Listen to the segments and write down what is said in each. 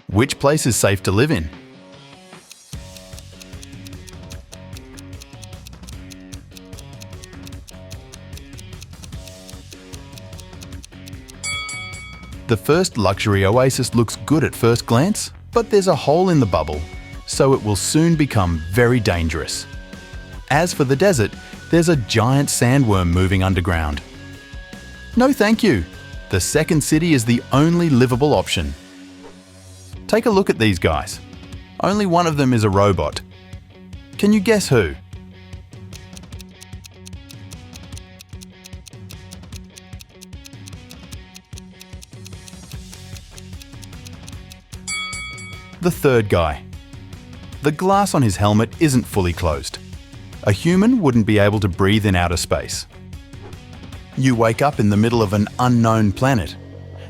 Which place is safe to live in? The first luxury oasis looks good at first glance, but there's a hole in the bubble, so it will soon become very dangerous. As for the desert, there's a giant sandworm moving underground. No thank you. The second city is the only livable option. Take a look at these guys. Only one of them is a robot. Can you guess who? The third guy. The glass on his helmet isn't fully closed. A human wouldn't be able to breathe in outer space. You wake up in the middle of an unknown planet.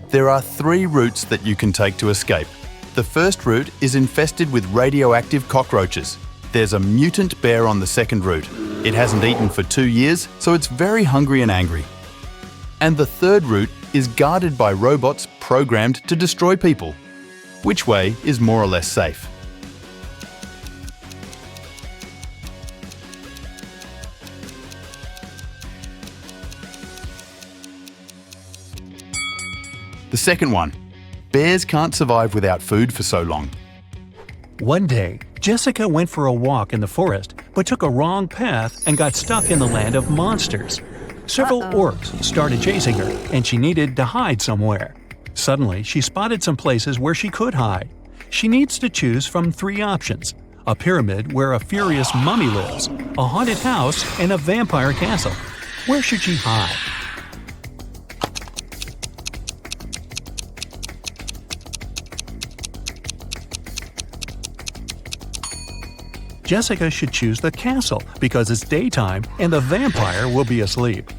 There are 3 routes that you can take to escape. The first route is infested with radioactive cockroaches. There's a mutant bear on the second route. It hasn't eaten for 2 years, so it's very hungry and angry. And the third route is guarded by robots programmed to destroy people. Which way is more or less safe? The second one. Bears can't survive without food for so long. One day, Jessica went for a walk in the forest but took a wrong path and got stuck in the land of monsters. Several orcs started chasing her, and she needed to hide somewhere. Suddenly, she spotted some places where she could hide. She needs to choose from 3 options: a pyramid where a furious mummy lives, a haunted house, and a vampire castle. Where should she hide? Jessica should choose the castle because it's daytime and the vampire will be asleep.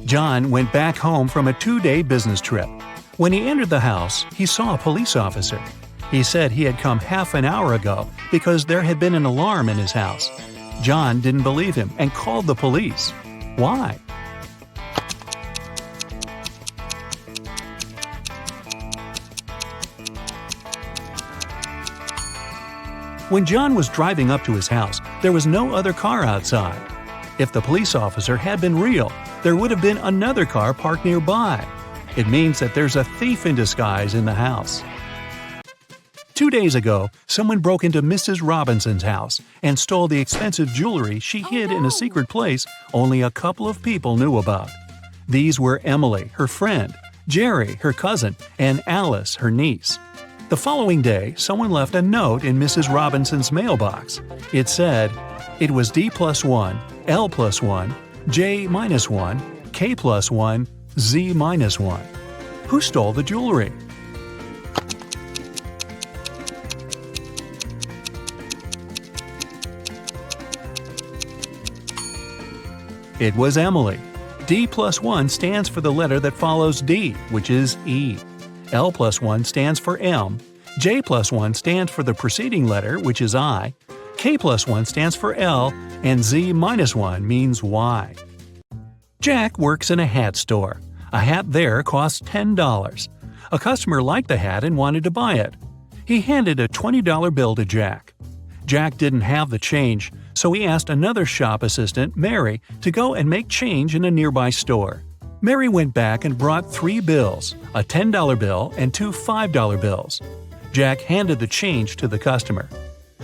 John went back home from a 2-day business trip. When he entered the house, he saw a police officer. He said he had come half an hour ago because there had been an alarm in his house. John didn't believe him and called the police. Why? When John was driving up to his house, there was no other car outside. If the police officer had been real, there would have been another car parked nearby. It means that there's a thief in disguise in the house. 2 days ago, someone broke into Mrs. Robinson's house and stole the expensive jewelry she hid in a secret place only a couple of people knew about. These were Emily, her friend, Jerry, her cousin, and Alice, her niece. The following day, someone left a note in Mrs. Robinson's mailbox. It said, "It was D+1, L+1, J-1, K+1, Z-1. Who stole the jewelry?" It was Emily. D+1 stands for the letter that follows D, which is E. L+1 stands for M. J+1 stands for the preceding letter, which is I. K+1 stands for L, and Z-1 means Y. Jack works in a hat store. A hat there costs $10. A customer liked the hat and wanted to buy it. He handed a $20 bill to Jack. Jack didn't have the change, so he asked another shop assistant, Mary, to go and make change in a nearby store. Mary went back and brought 3 bills, a $10 bill and 2 $5 bills. Jack handed the change to the customer.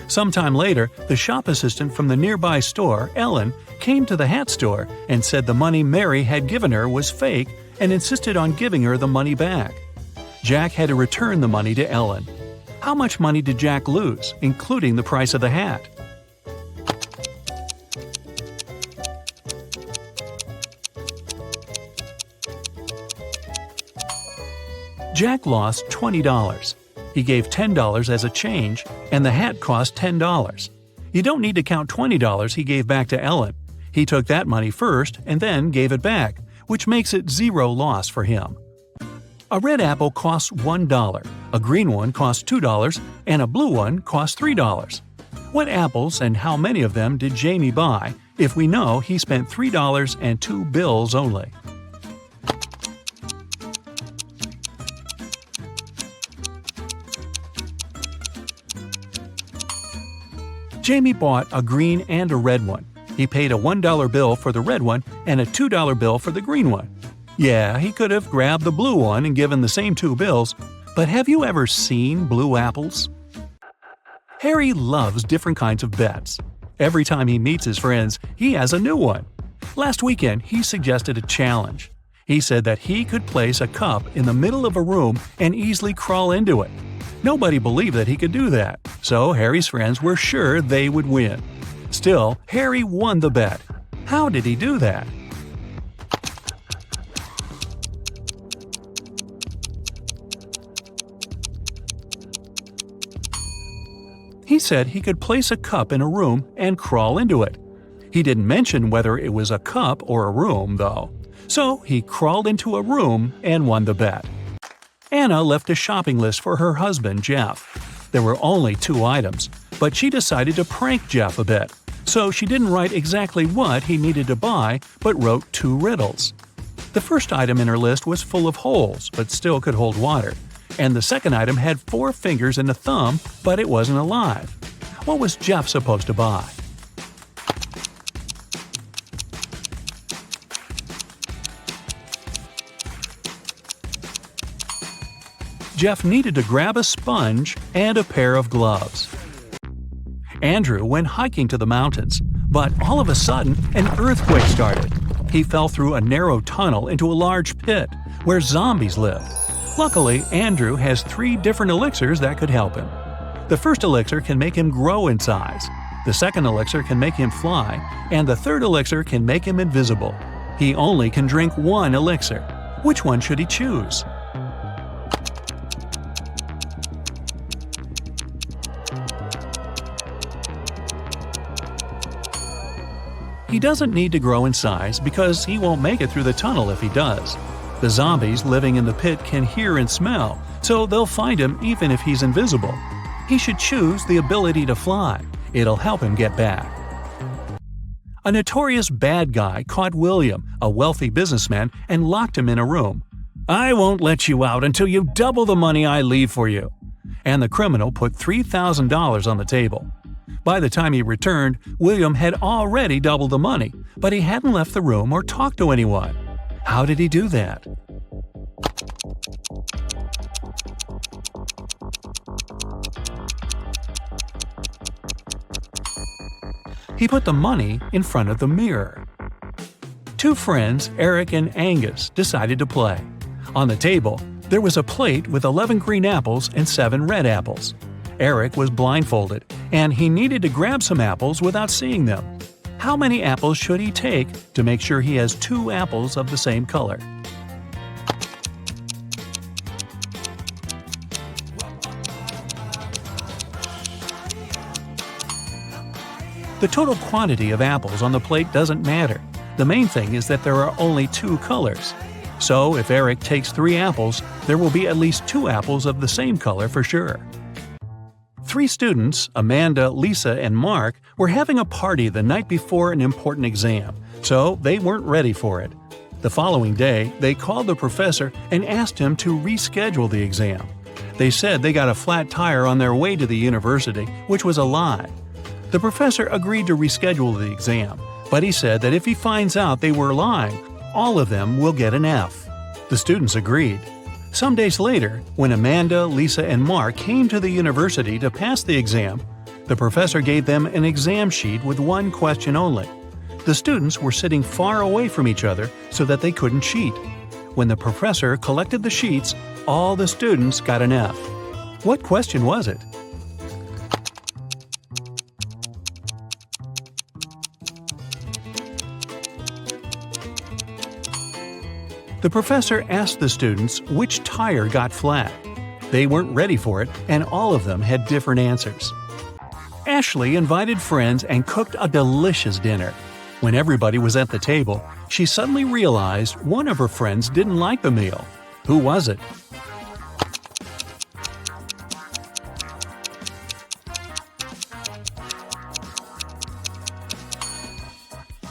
Sometime later, the shop assistant from the nearby store, Ellen, came to the hat store and said the money Mary had given her was fake and insisted on giving her the money back. Jack had to return the money to Ellen. How much money did Jack lose, including the price of the hat? Jack lost $20. He gave $10 as a change, and the hat cost $10. You don't need to count $20 he gave back to Ellen. He took that money first and then gave it back, which makes it 0 loss for him. A red apple costs $1, a green one costs $2, and a blue one costs $3. What apples and how many of them did Jamie buy if we know he spent $3 and 2 bills only? Jamie bought a green and a red one. He paid a $1 bill for the red one and a $2 bill for the green one. Yeah, he could have grabbed the blue one and given the same 2 bills, but have you ever seen blue apples? Harry loves different kinds of bets. Every time he meets his friends, he has a new one. Last weekend, he suggested a challenge. He said that he could place a cup in the middle of a room and easily crawl into it. Nobody believed that he could do that, so Harry's friends were sure they would win. Still, Harry won the bet. How did he do that? He said he could place a cup in a room and crawl into it. He didn't mention whether it was a cup or a room, though. So he crawled into a room and won the bet. Anna left a shopping list for her husband, Jeff. There were only 2 items, but she decided to prank Jeff a bit. So she didn't write exactly what he needed to buy, but wrote 2 riddles. The first item in her list was full of holes, but still could hold water. And the second item had 4 fingers and a thumb, but it wasn't alive. What was Jeff supposed to buy? Jeff needed to grab a sponge and a pair of gloves. Andrew went hiking to the mountains, but all of a sudden, an earthquake started. He fell through a narrow tunnel into a large pit where zombies lived. Luckily, Andrew has 3 different elixirs that could help him. The first elixir can make him grow in size, the second elixir can make him fly, and the third elixir can make him invisible. He only can drink 1 elixir. Which one should he choose? He doesn't need to grow in size because he won't make it through the tunnel if he does. The zombies living in the pit can hear and smell, so they'll find him even if he's invisible. He should choose the ability to fly. It'll help him get back. A notorious bad guy caught William, a wealthy businessman, and locked him in a room. "I won't let you out until you double the money I leave for you." And the criminal put $3,000 on the table. By the time he returned, William had already doubled the money, but he hadn't left the room or talked to anyone. How did he do that? He put the money in front of the mirror. 2 friends, Eric and Angus, decided to play. On the table, there was a plate with 11 green apples and 7 red apples. Eric was blindfolded, and he needed to grab some apples without seeing them. How many apples should he take to make sure he has 2 apples of the same color? The total quantity of apples on the plate doesn't matter. The main thing is that there are only 2 colors. So if Eric takes 3 apples, there will be at least 2 apples of the same color for sure. 3 students, Amanda, Lisa, and Mark, were having a party the night before an important exam, so they weren't ready for it. The following day, they called the professor and asked him to reschedule the exam. They said they got a flat tire on their way to the university, which was a lie. The professor agreed to reschedule the exam, but he said that if he finds out they were lying, all of them will get an F. The students agreed. Some days later, when Amanda, Lisa, and Mark came to the university to pass the exam, the professor gave them an exam sheet with 1 question only. The students were sitting far away from each other so that they couldn't cheat. When the professor collected the sheets, all the students got an F. What question was it? The professor asked the students which tire got flat. They weren't ready for it, and all of them had different answers. Ashley invited friends and cooked a delicious dinner. When everybody was at the table, she suddenly realized one of her friends didn't like the meal. Who was it?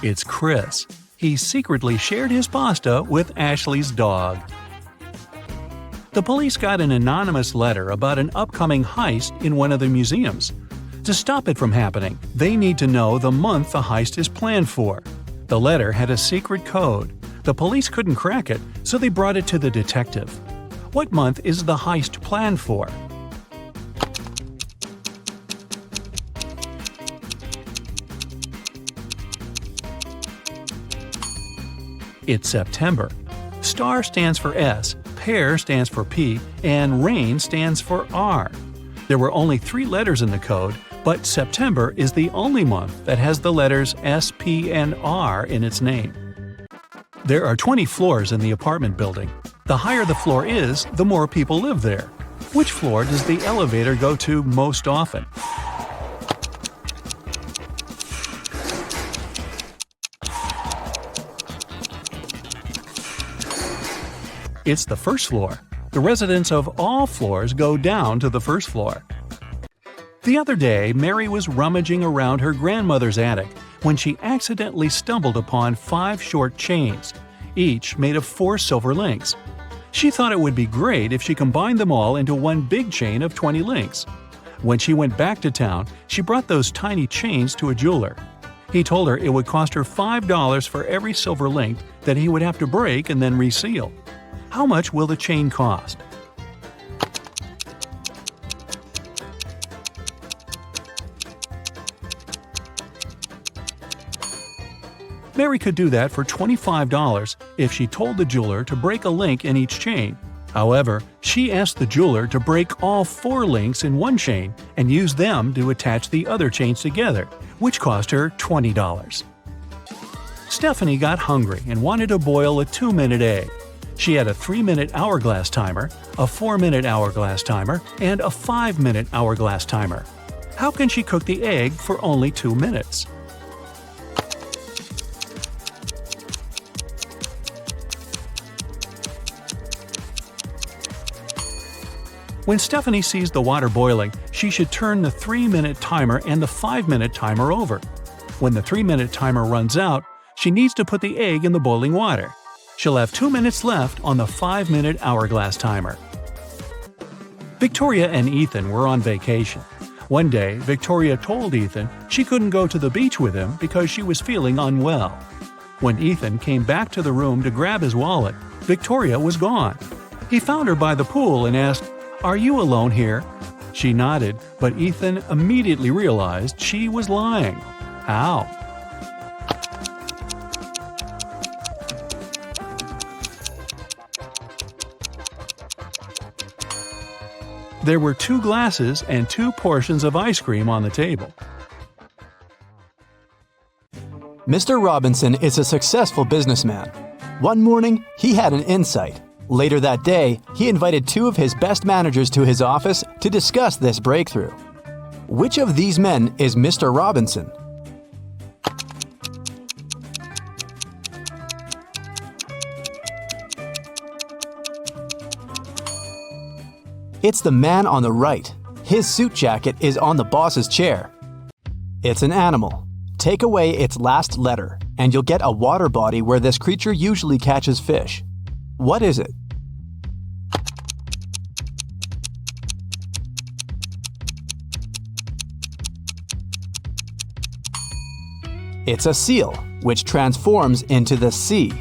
It's Chris. He secretly shared his pasta with Ashley's dog. The police got an anonymous letter about an upcoming heist in one of the museums. To stop it from happening, they need to know the month the heist is planned for. The letter had a secret code. The police couldn't crack it, so they brought it to the detective. What month is the heist planned for? It's September. Star stands for S, pear stands for P, and rain stands for R. There were only 3 letters in the code, but September is the only month that has the letters S, P, and R in its name. There are 20 floors in the apartment building. The higher the floor is, the more people live there. Which floor does the elevator go to most often? It's the first floor. The residents of all floors go down to the first floor. The other day, Mary was rummaging around her grandmother's attic when she accidentally stumbled upon 5 short chains, each made of 4 silver links. She thought it would be great if she combined them all into one big chain of 20 links. When she went back to town, she brought those tiny chains to a jeweler. He told her it would cost her $5 for every silver link that he would have to break and then reseal. How much will the chain cost? Mary could do that for $25 if she told the jeweler to break a link in each chain. However, she asked the jeweler to break all 4 links in one chain and use them to attach the other chains together, which cost her $20. Stephanie got hungry and wanted to boil a 2-minute egg. She had a 3-minute hourglass timer, a 4-minute hourglass timer, and a 5-minute hourglass timer. How can she cook the egg for only 2 minutes? When Stephanie sees the water boiling, she should turn the 3-minute timer and the 5-minute timer over. When the 3-minute timer runs out, she needs to put the egg in the boiling water. She'll have 2 minutes left on the 5-minute hourglass timer. Victoria and Ethan were on vacation. One day, Victoria told Ethan she couldn't go to the beach with him because she was feeling unwell. When Ethan came back to the room to grab his wallet, Victoria was gone. He found her by the pool and asked, "Are you alone here?" She nodded, but Ethan immediately realized she was lying. How? There were 2 glasses and 2 portions of ice cream on the table. Mr. Robinson is a successful businessman. One morning, he had an insight. Later that day, he invited 2 of his best managers to his office to discuss this breakthrough. Which of these men is Mr. Robinson? It's the man on the right. His suit jacket is on the boss's chair. It's an animal. Take away its last letter, and you'll get a water body where this creature usually catches fish. What is it? It's a seal, which transforms into the sea.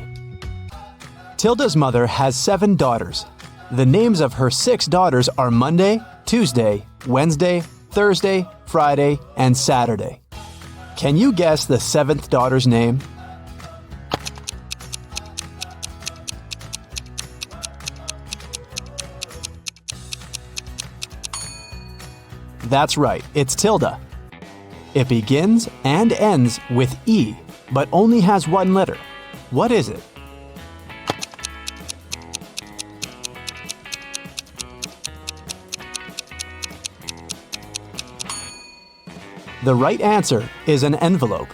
Tilda's mother has 7 daughters. The names of her 6 daughters are Monday, Tuesday, Wednesday, Thursday, Friday, and Saturday. Can you guess the 7th daughter's name? That's right, it's Tilda. It begins and ends with E, but only has 1 letter. What is it? The right answer is an envelope.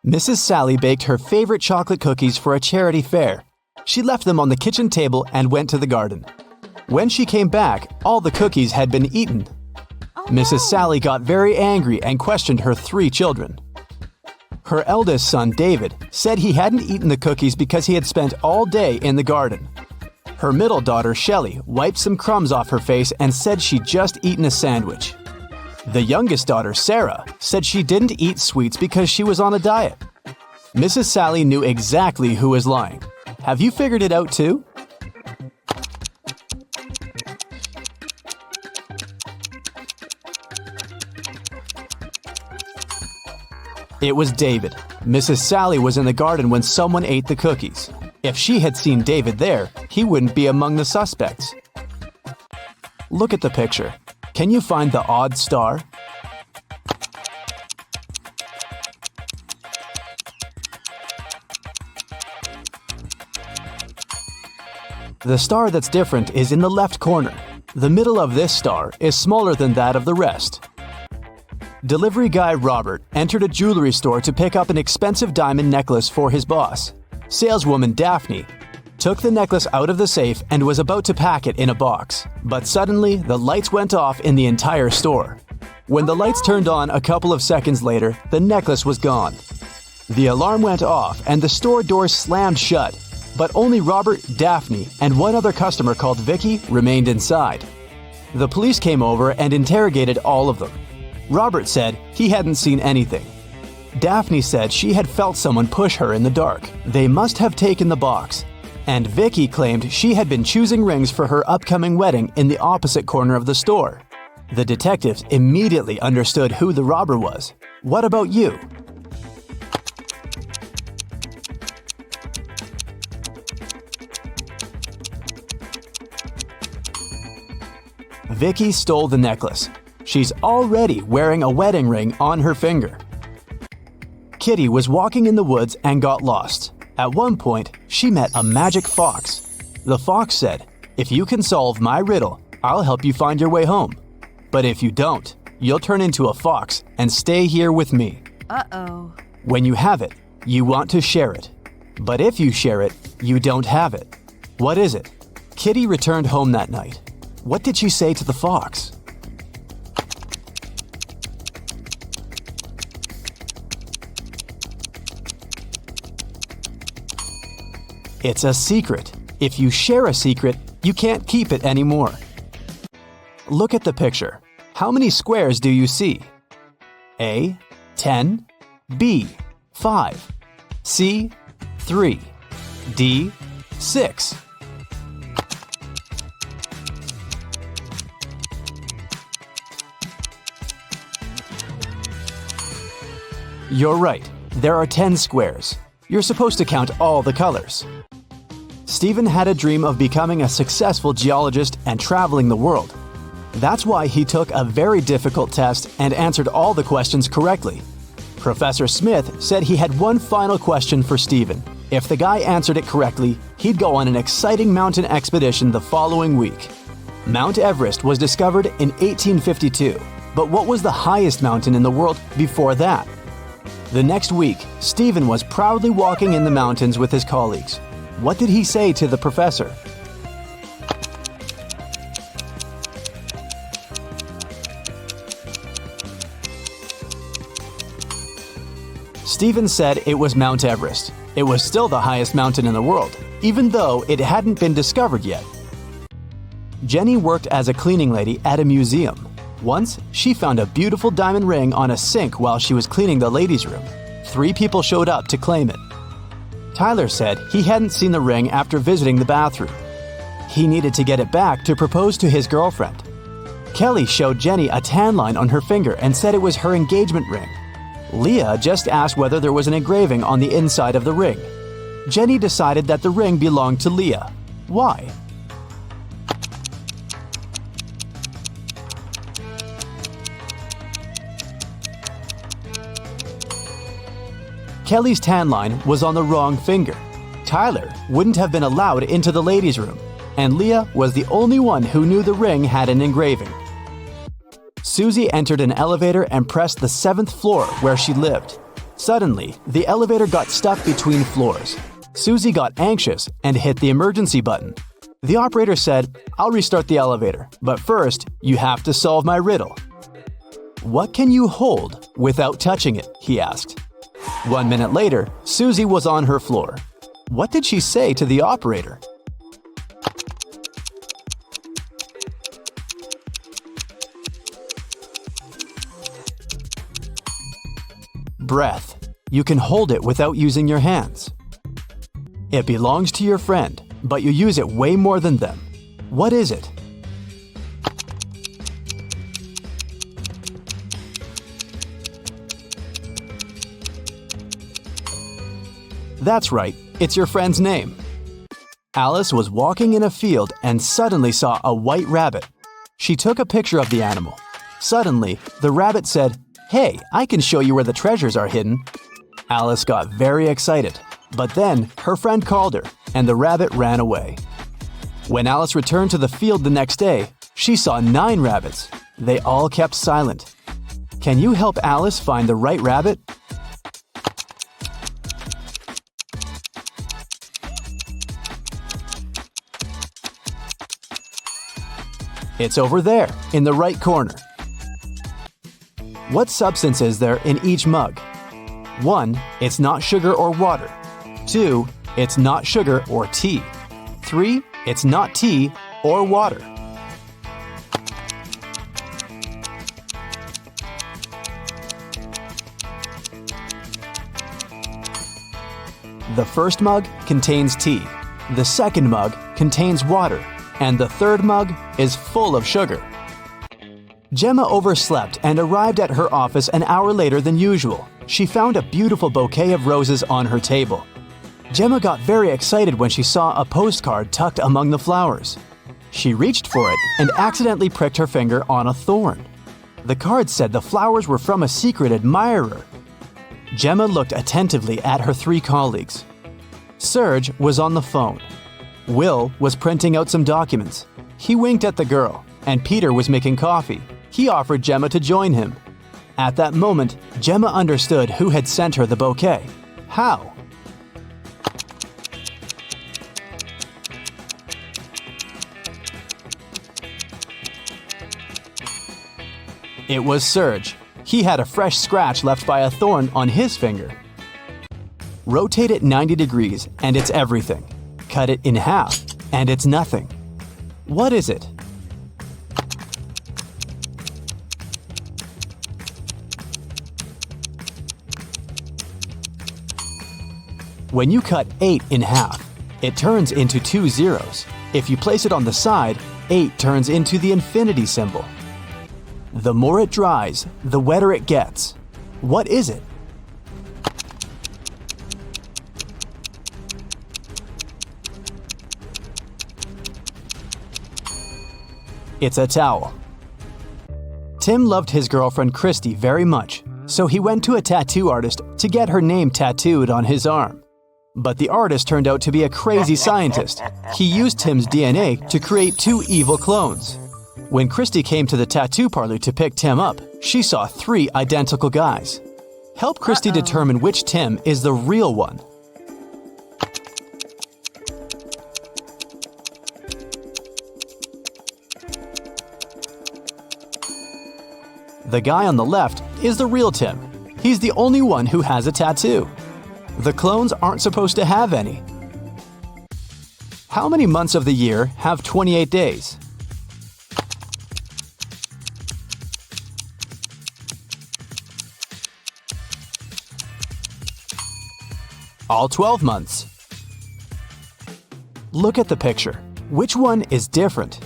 Mrs. Sally baked her favorite chocolate cookies for a charity fair. She left them on the kitchen table and went to the garden. When she came back, all the cookies had been eaten. Mrs. Sally got very angry and questioned her 3 children. Her eldest son, David, said he hadn't eaten the cookies because he had spent all day in the garden. Her middle daughter, Shelley, wiped some crumbs off her face and said she'd just eaten a sandwich. The youngest daughter, Sarah, said she didn't eat sweets because she was on a diet. Mrs. Sally knew exactly who was lying. Have you figured it out too? It was David. Mrs. Sally was in the garden when someone ate the cookies. If she had seen David there, he wouldn't be among the suspects. Look at the picture. Can you find the odd star? The star that's different is in the left corner. The middle of this star is smaller than that of the rest. Delivery guy Robert entered a jewelry store to pick up an expensive diamond necklace for his boss. Saleswoman Daphne took the necklace out of the safe and was about to pack it in a box. But suddenly, the lights went off in the entire store. When the lights turned on a couple of seconds later, the necklace was gone. The alarm went off and the store doors slammed shut. But only Robert, Daphne, and one other customer called Vicky remained inside. The police came over and interrogated all of them. Robert said he hadn't seen anything. Daphne said she had felt someone push her in the dark. They must have taken the box. And Vicky claimed she had been choosing rings for her upcoming wedding in the opposite corner of the store. The detectives immediately understood who the robber was. What about you? Vicky stole the necklace. She's already wearing a wedding ring on her finger. Kitty was walking in the woods and got lost. At one point, she met a magic fox. The fox said, "If you can solve my riddle, I'll help you find your way home. But if you don't, you'll turn into a fox and stay here with me." Uh-oh. When you have it, you want to share it. But if you share it, you don't have it. What is it? Kitty returned home that night. What did she say to the fox? It's a secret. If you share a secret, you can't keep it anymore. Look at the picture. How many squares do you see? A, 10, B, 5, C, 3, D, 6. You're right. There are 10 squares. You're supposed to count all the colors. Stephen had a dream of becoming a successful geologist and traveling the world. That's why he took a very difficult test and answered all the questions correctly. Professor Smith said he had one final question for Stephen. If the guy answered it correctly, he'd go on an exciting mountain expedition the following week. Mount Everest was discovered in 1852, but what was the highest mountain in the world before that? The next week, Stephen was proudly walking in the mountains with his colleagues. What did he say to the professor? Stephen said it was Mount Everest. It was still the highest mountain in the world, even though it hadn't been discovered yet. Jenny worked as a cleaning lady at a museum. Once, she found a beautiful diamond ring on a sink while she was cleaning the ladies' room. 3 people showed up to claim it. Tyler said he hadn't seen the ring after visiting the bathroom. He needed to get it back to propose to his girlfriend. Kelly showed Jenny a tan line on her finger and said it was her engagement ring. Leah just asked whether there was an engraving on the inside of the ring. Jenny decided that the ring belonged to Leah. Why? Kelly's tan line was on the wrong finger. Tyler wouldn't have been allowed into the ladies' room, and Leah was the only one who knew the ring had an engraving. Susie entered an elevator and pressed the 7th floor where she lived. Suddenly, the elevator got stuck between floors. Susie got anxious and hit the emergency button. The operator said, "I'll restart the elevator, but first, you have to solve my riddle." "What can you hold without touching it?" he asked. 1 minute later, Susie was on her floor. What did she say to the operator? Breath. You can hold it without using your hands. It belongs to your friend, but you use it way more than them. What is it? That's right, it's your friend's name. Alice was walking in a field and suddenly saw a white rabbit. She took a picture of the animal. Suddenly, the rabbit said, "Hey, I can show you where the treasures are hidden." Alice got very excited, but then her friend called her and the rabbit ran away. When Alice returned to the field the next day, she saw 9 rabbits. They all kept silent. Can you help Alice find the right rabbit? It's over there, in the right corner. What substance is there in each mug? 1. It's not sugar or water. 2. It's not sugar or tea. 3. It's not tea or water. The first mug contains tea. The second mug contains water. And the third mug is full of sugar. Gemma overslept and arrived at her office an hour later than usual. She found a beautiful bouquet of roses on her table. Gemma got very excited when she saw a postcard tucked among the flowers. She reached for it and accidentally pricked her finger on a thorn. The card said the flowers were from a secret admirer. Gemma looked attentively at her 3 colleagues. Serge was on the phone. Will was printing out some documents. He winked at the girl, and Peter was making coffee. He offered Gemma to join him. At that moment, Gemma understood who had sent her the bouquet. How? It was Serge. He had a fresh scratch left by a thorn on his finger. Rotate it 90 degrees, and it's everything. Cut it in half, and it's nothing. What is it? When you cut 8 in half, it turns into 2 zeros. If you place it on the side, 8 turns into the infinity symbol. The more it dries, the wetter it gets. What is it? It's a towel. Tim loved his girlfriend Christy very much, so he went to a tattoo artist to get her name tattooed on his arm. But the artist turned out to be a crazy scientist. He used Tim's DNA to create 2 evil clones. When Christy came to the tattoo parlor to pick Tim up, she saw 3 identical guys. Help Christy determine which Tim is the real one. The guy on the left is the real Tim. He's the only one who has a tattoo. The clones aren't supposed to have any. How many months of the year have 28 days? All 12 months. Look at the picture. Which one is different?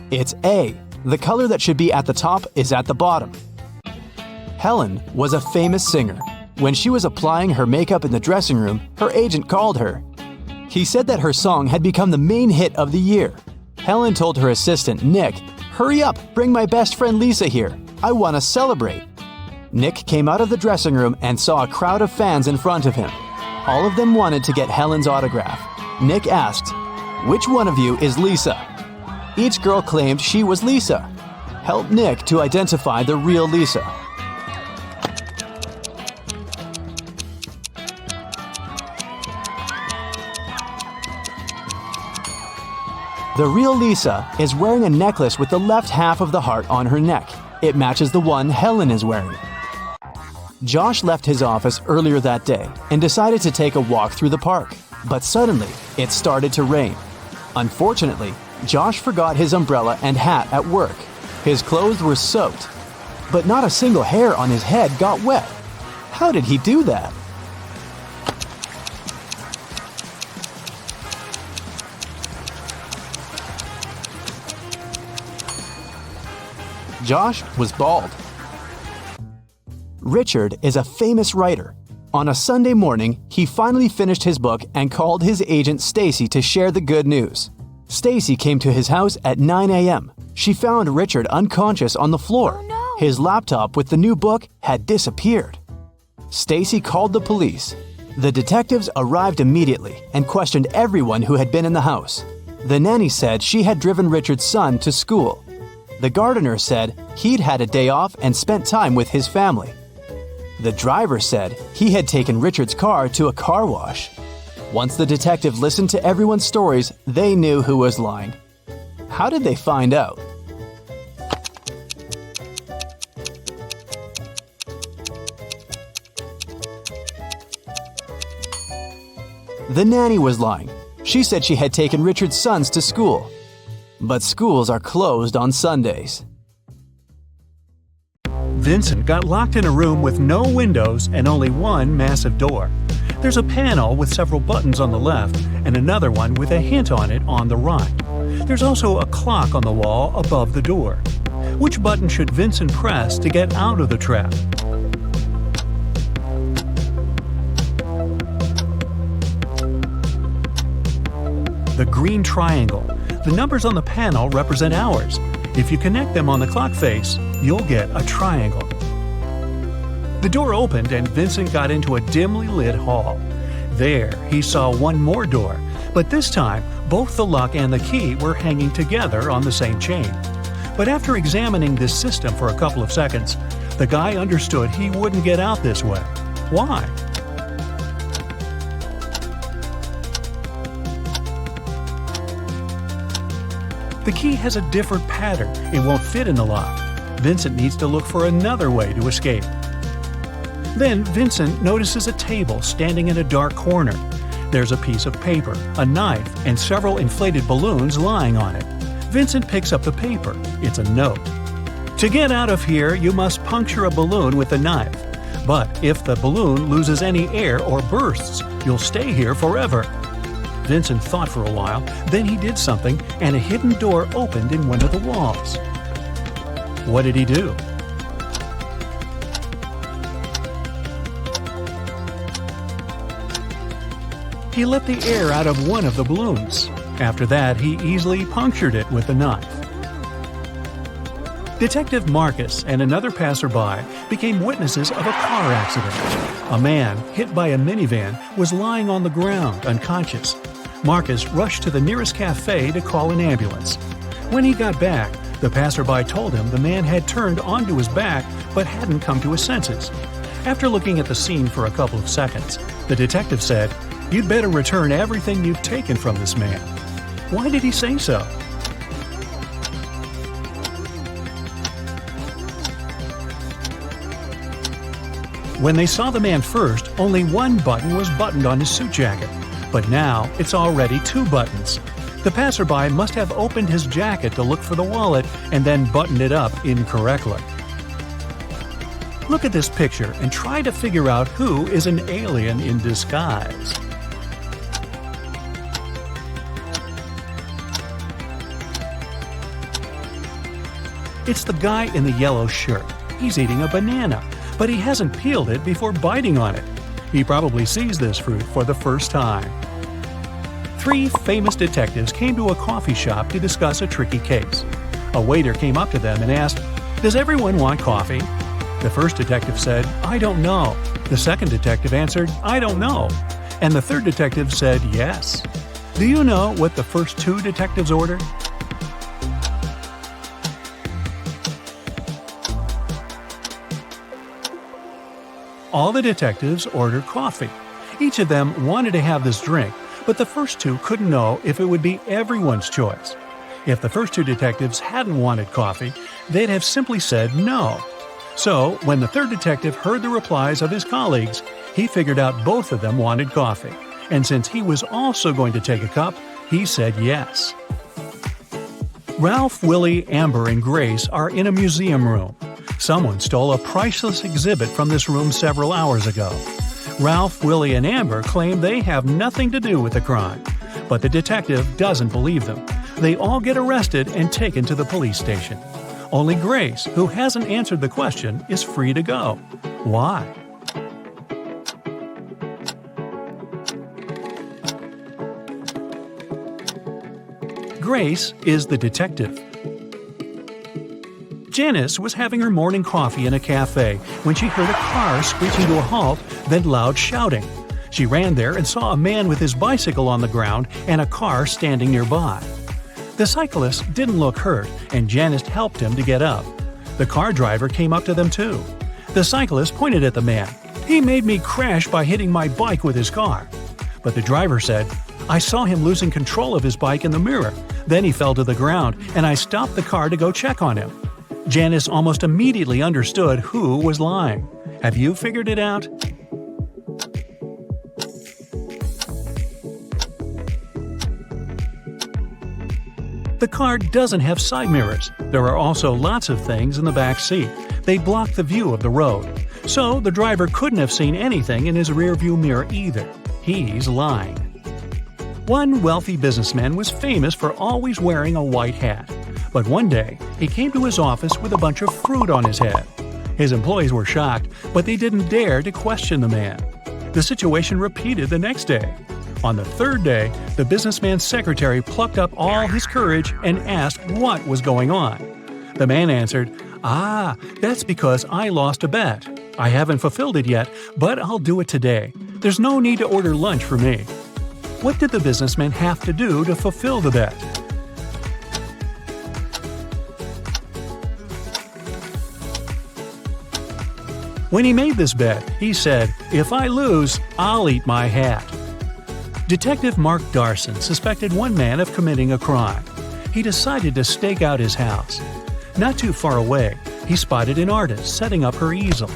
It's A. The color that should be at the top is at the bottom. Helen was a famous singer. When she was applying her makeup in the dressing room, her agent called her. He said that her song had become the main hit of the year. Helen told her assistant, Nick, "Hurry up, bring my best friend Lisa here. I want to celebrate." Nick came out of the dressing room and saw a crowd of fans in front of him. All of them wanted to get Helen's autograph. Nick asked, "Which one of you is Lisa?" Each girl claimed she was Lisa. Help Nick to identify the real Lisa. The real Lisa is wearing a necklace with the left half of the heart on her neck. It matches the one Helen is wearing. Josh left his office earlier that day and decided to take a walk through the park. But suddenly, it started to rain. Unfortunately, Josh forgot his umbrella and hat at work. His clothes were soaked, but not a single hair on his head got wet. How did he do that? Josh was bald. Richard is a famous writer. On a Sunday morning, he finally finished his book and called his agent Stacy to share the good news. Stacy came to his house at 9 a.m. She found Richard unconscious on the floor. Oh, no. His laptop with the new book had disappeared. Stacy called the police. The detectives arrived immediately and questioned everyone who had been in the house. The nanny said she had driven Richard's son to school. The gardener said he'd had a day off and spent time with his family. The driver said he had taken Richard's car to a car wash. Once the detective listened to everyone's stories, they knew who was lying. How did they find out? The nanny was lying. She said she had taken Richard's sons to school. But schools are closed on Sundays. Vincent got locked in a room with no windows and only one massive door. There's a panel with several buttons on the left and another one with a hint on it on the right. There's also a clock on the wall above the door. Which button should Vincent press to get out of the trap? The green triangle. The numbers on the panel represent hours. If you connect them on the clock face, you'll get a triangle. The door opened and Vincent got into a dimly lit hall. There, he saw one more door, but this time, both the lock and the key were hanging together on the same chain. But after examining this system for a couple of seconds, the guy understood he wouldn't get out this way. Why? The key has a different pattern. It won't fit in the lock. Vincent needs to look for another way to escape. Then Vincent notices a table standing in a dark corner. There's a piece of paper, a knife, and several inflated balloons lying on it. Vincent picks up the paper. It's a note. To get out of here, you must puncture a balloon with a knife. But if the balloon loses any air or bursts, you'll stay here forever. Vincent thought for a while, then he did something, and a hidden door opened in one of the walls. What did he do? He let the air out of one of the balloons. After that, he easily punctured it with a knife. Detective Marcus and another passerby became witnesses of a car accident. A man, hit by a minivan, was lying on the ground, unconscious. Marcus rushed to the nearest cafe to call an ambulance. When he got back, the passerby told him the man had turned onto his back but hadn't come to his senses. After looking at the scene for a couple of seconds, the detective said, "You'd better return everything you've taken from this man." Why did he say so? When they saw the man first, only one button was buttoned on his suit jacket. But now it's already two buttons. The passerby must have opened his jacket to look for the wallet and then buttoned it up incorrectly. Look at this picture and try to figure out who is an alien in disguise. It's the guy in the yellow shirt. He's eating a banana, but he hasn't peeled it before biting on it. He probably sees this fruit for the first time. Three famous detectives came to a coffee shop to discuss a tricky case. A waiter came up to them and asked, "Does everyone want coffee?" The first detective said, "I don't know." The second detective answered, "I don't know." And the third detective said, "Yes." Do you know what the first two detectives ordered? All the detectives ordered coffee. Each of them wanted to have this drink, but the first two couldn't know if it would be everyone's choice. If the first two detectives hadn't wanted coffee, they'd have simply said no. So, when the third detective heard the replies of his colleagues, he figured out both of them wanted coffee. And since he was also going to take a cup, He said yes. Ralph, Willie, Amber, and Grace are in a museum room. Someone stole a priceless exhibit from this room several hours ago. Ralph, Willie, and Amber claim they have nothing to do with the crime, but the detective doesn't believe them. They all get arrested and taken to the police station. Only Grace, who hasn't answered the question, is free to go. Why? Grace is the detective. Janice was having her morning coffee in a cafe when she heard a car screeching to a halt, then loud shouting. She ran there and saw a man with his bicycle on the ground and a car standing nearby. The cyclist didn't look hurt, and Janice helped him to get up. The car driver came up to them too. The cyclist pointed at the man. "He made me crash by hitting my bike with his car." But the driver said, "I saw him losing control of his bike in the mirror. Then he fell to the ground, and I stopped the car to go check on him." Janice almost immediately understood who was lying. Have you figured it out? The car doesn't have side mirrors. There are also lots of things in the back seat. They block the view of the road. So the driver couldn't have seen anything in his rearview mirror either. He's lying. One wealthy businessman was famous for always wearing a white hat. But one day, he came to his office with a bunch of fruit on his head. His employees were shocked, but they didn't dare to question the man. The situation repeated the next day. On the third day, the businessman's secretary plucked up all his courage and asked what was going on. The man answered, "That's because I lost a bet. I haven't fulfilled it yet, but I'll do it today. There's no need to order lunch for me." What did the businessman have to do to fulfill the bet? When he made this bet, he said, "If I lose, I'll eat my hat." Detective Mark Darson suspected one man of committing a crime. He decided to stake out his house. Not too far away, he spotted an artist setting up her easel.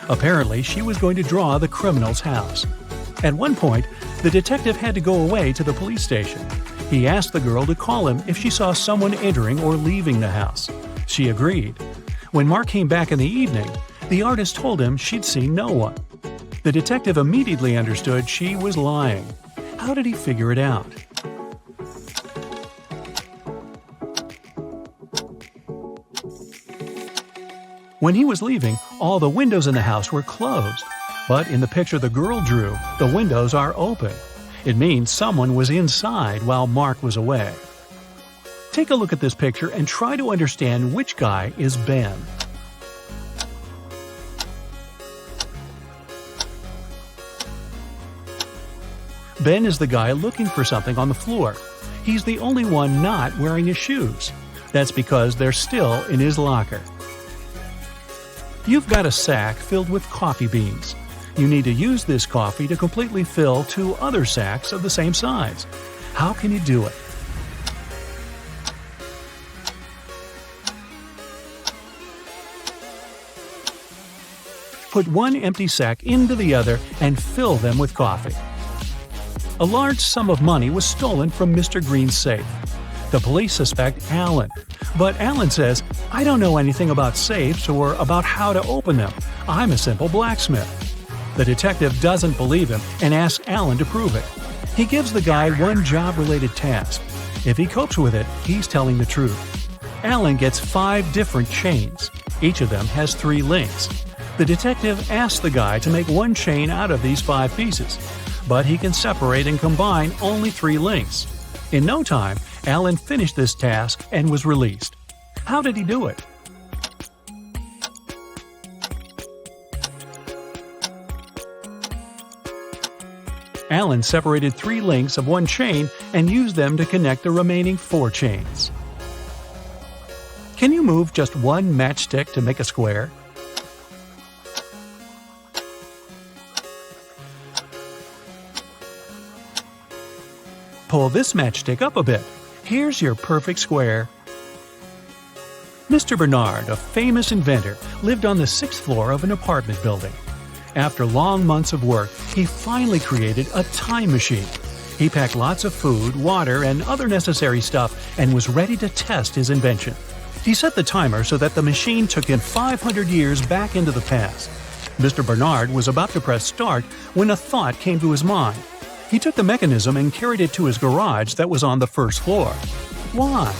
Apparently, she was going to draw the criminal's house. At one point, the detective had to go away to the police station. He asked the girl to call him if she saw someone entering or leaving the house. She agreed. When Mark came back in the evening, the artist told him she'd seen no one. The detective immediately understood she was lying. How did he figure it out? When he was leaving, all the windows in the house were closed. But in the picture the girl drew, the windows are open. It means someone was inside while Mark was away. Take a look at this picture and try to understand which guy is Ben. Ben is the guy looking for something on the floor. He's the only one not wearing his shoes. That's because they're still in his locker. You've got a sack filled with coffee beans. You need to use this coffee to completely fill 2 other sacks of the same size. How can you do it? Put one empty sack into the other and fill them with coffee. A large sum of money was stolen from Mr. Green's safe. The police suspect Alan. But Alan says, "I don't know anything about safes or about how to open them. I'm a simple blacksmith." The detective doesn't believe him and asks Alan to prove it. He gives the guy one job-related task. If he copes with it, he's telling the truth. Alan gets 5 different chains. Each of them has 3 links. The detective asks the guy to make one chain out of these 5 pieces. But he can separate and combine only 3 links. In no time, Alan finished this task and was released. How did he do it? Alan separated 3 links of one chain and used them to connect the remaining 4 chains. Can you move just one matchstick to make a square? Pull this matchstick up a bit. Here's your perfect square. Mr. Bernard, a famous inventor, lived on the 6th floor of an apartment building. After long months of work, he finally created a time machine. He packed lots of food, water, and other necessary stuff and was ready to test his invention. He set the timer so that the machine took him 500 years back into the past. Mr. Bernard was about to press start when a thought came to his mind. He took the mechanism and carried it to his garage that was on the first floor. Why?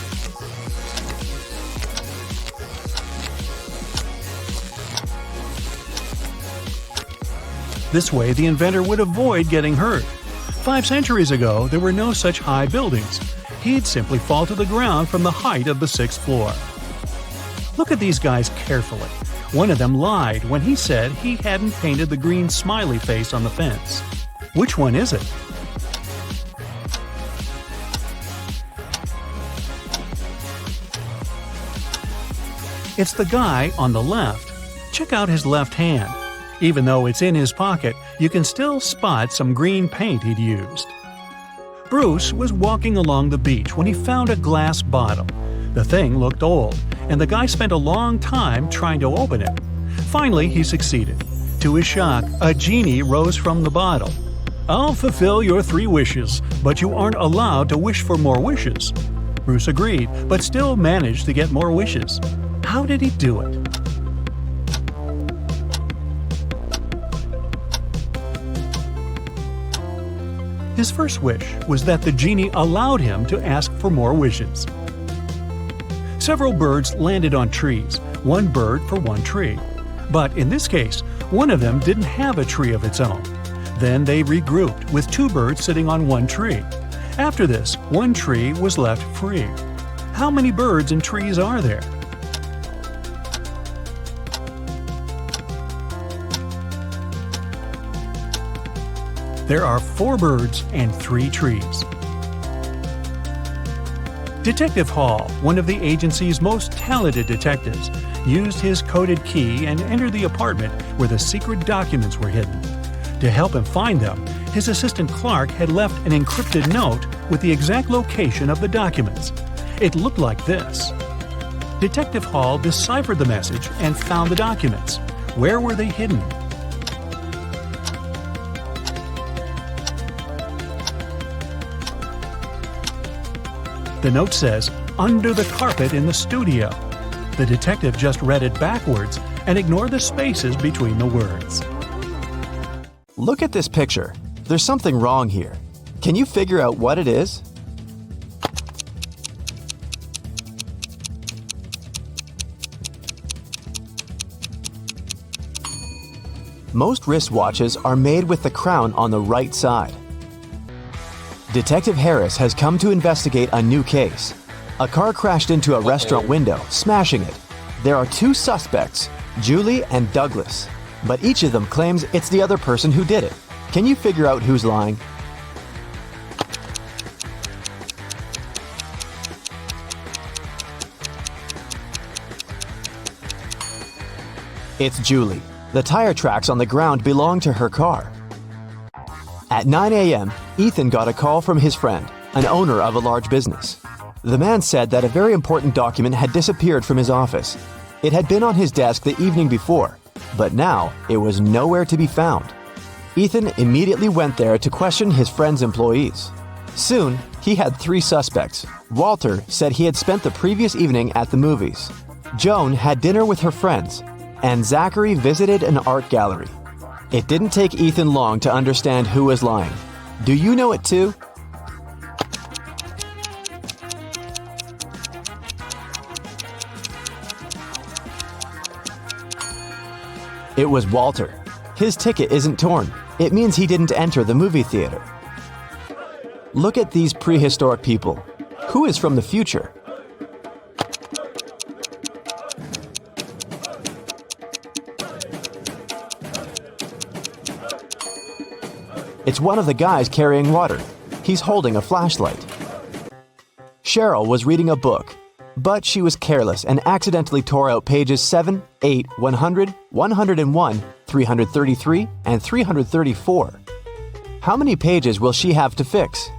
This way, the inventor would avoid getting hurt. 5 centuries ago, there were no such high buildings. He'd simply fall to the ground from the height of the 6th floor. Look at these guys carefully. One of them lied when he said he hadn't painted the green smiley face on the fence. Which one is it? It's the guy on the left. Check out his left hand. Even though it's in his pocket, you can still spot some green paint he'd used. Bruce was walking along the beach when he found a glass bottle. The thing looked old, and the guy spent a long time trying to open it. Finally, he succeeded. To his shock, a genie rose from the bottle. "I'll fulfill your 3 wishes, but you aren't allowed to wish for more wishes." Bruce agreed, but still managed to get more wishes. How did he do it? His first wish was that the genie allowed him to ask for more wishes. Several birds landed on trees, 1 bird for 1 tree. But in this case, one of them didn't have a tree of its own. Then they regrouped, with 2 birds sitting on 1 tree. After this, 1 tree was left free. How many birds and trees are there? There are 4 birds and 3 trees. Detective Hall, one of the agency's most talented detectives, used his coded key and entered the apartment where the secret documents were hidden. To help him find them, his assistant Clark had left an encrypted note with the exact location of the documents. It looked like this. Detective Hall deciphered the message and found the documents. Where were they hidden? The note says, "Under the carpet in the studio." The detective just read it backwards and ignored the spaces between the words. Look at this picture. There's something wrong here. Can you figure out what it is? Most wristwatches are made with the crown on the right side. Detective Harris has come to investigate a new case. A car crashed into a restaurant window, smashing it. There are 2 suspects, Julie and Douglas, but each of them claims it's the other person who did it. Can you figure out who's lying? It's Julie. The tire tracks on the ground belong to her car. At 9 a.m., Ethan got a call from his friend, an owner of a large business. The man said that a very important document had disappeared from his office. It had been on his desk the evening before, but now it was nowhere to be found. Ethan immediately went there to question his friend's employees. Soon, he had 3 suspects. Walter said he had spent the previous evening at the movies. Joan had dinner with her friends, and Zachary visited an art gallery. It didn't take Ethan long to understand who was lying. Do you know it too? It was Walter. His ticket isn't torn. It means he didn't enter the movie theater. Look at these prehistoric people. Who is from the future? It's one of the guys carrying water. He's holding a flashlight. Cheryl was reading a book, but she was careless and accidentally tore out pages 7, 8, 100, 101, 333, and 334. How many pages will she have to fix?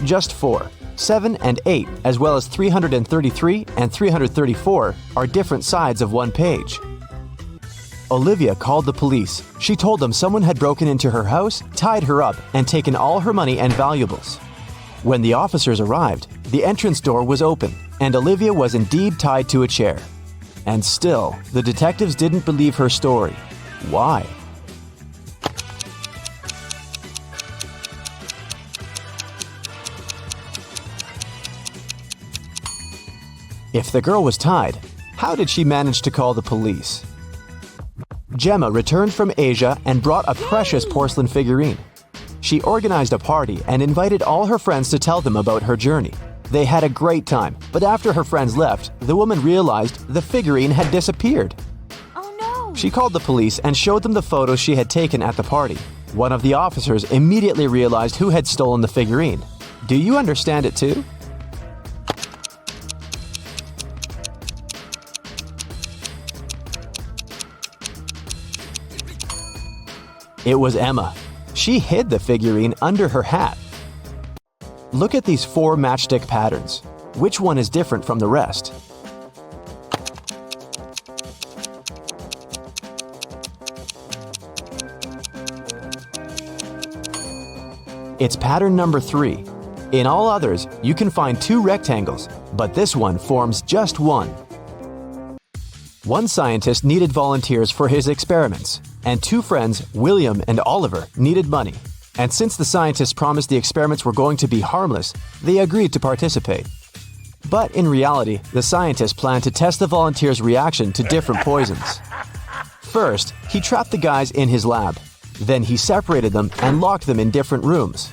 Just 4. 7 and 8, as well as 333 and 334, are different sides of one page. Olivia called the police. She told them someone had broken into her house, tied her up, and taken all her money and valuables. When the officers arrived, the entrance door was open, and Olivia was indeed tied to a chair. And still, the detectives didn't believe her story. Why? If the girl was tied, how did she manage to call the police? Gemma returned from Asia and brought a precious porcelain figurine. She organized a party and invited all her friends to tell them about her journey. They had a great time, but after her friends left, the woman realized the figurine had disappeared. Oh no! She called the police and showed them the photos she had taken at the party. One of the officers immediately realized who had stolen the figurine. Do you understand it too? It was Emma. She hid the figurine under her hat. Look at these 4 matchstick patterns. Which one is different from the rest? It's pattern number 3. In all others, you can find 2 rectangles, but this one forms just one. One scientist needed volunteers for his experiments, and 2 friends, William and Oliver, needed money. And since the scientists promised the experiments were going to be harmless, they agreed to participate. But in reality, the scientists planned to test the volunteers' reaction to different poisons. First, he trapped the guys in his lab. Then he separated them and locked them in different rooms.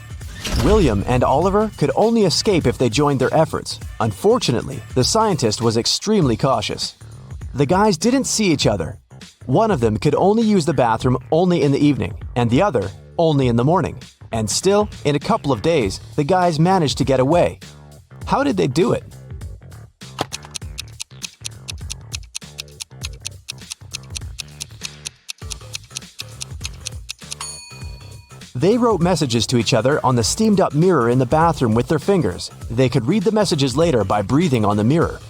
William and Oliver could only escape if they joined their efforts. Unfortunately, the scientist was extremely cautious. The guys didn't see each other. One of them could only use the bathroom only in the evening, and the other only in the morning. And still, in a couple of days, the guys managed to get away. How did they do it? They wrote messages to each other on the steamed-up mirror in the bathroom with their fingers. They could read the messages later by breathing on the mirror.